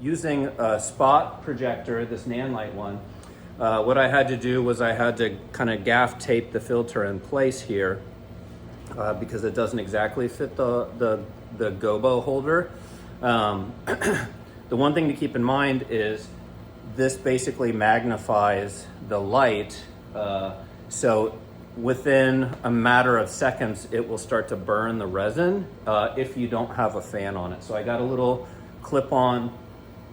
Using a spot projector, this Nanlite one, what I had to do was I had to kind of gaff tape the filter in place here because it doesn't exactly fit the gobo holder. The one thing to keep in mind is this basically magnifies the light, so within a matter of seconds it will start to burn the resin if you don't have a fan on it. So I got a little clip-on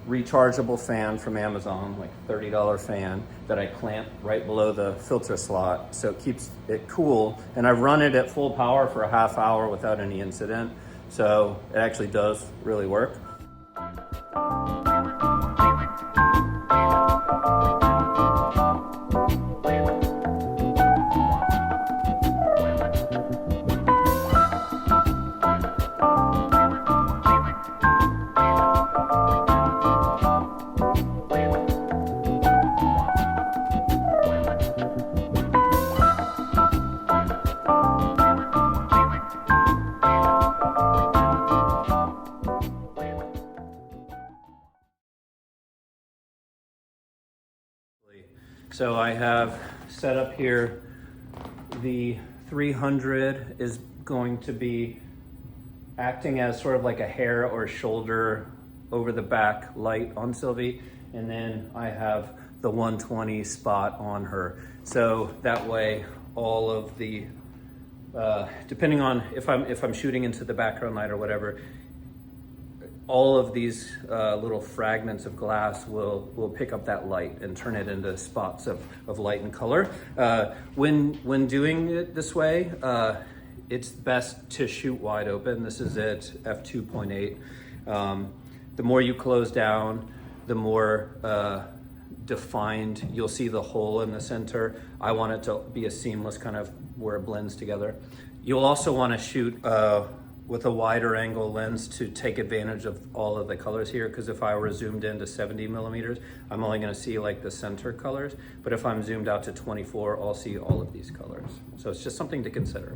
rechargeable fan from Amazon, like $30 fan, that I clamp right below the filter slot so it keeps it cool, and I've run it at full power for a half hour without any incident, so it actually does really work. So I have set up here, the 300 is going to be acting as sort of like a hair or shoulder over the back light on Sylvie. And then I have the 120 spot on her. So that way all of the, depending on if I'm shooting into the background light or whatever, all of these little fragments of glass will pick up that light and turn it into spots of light and color. When doing it this way, it's best to shoot wide open. This is at f2.8. The more you close down, the more defined you'll see the hole in the center. I want it to be a seamless kind of where it blends together. You'll also want to shoot with a wider angle lens to take advantage of all of the colors here, because if I were zoomed in to 70 millimeters, I'm only going to see like the center colors, but if I'm zoomed out to 24, I'll see all of these colors. So it's just something to consider.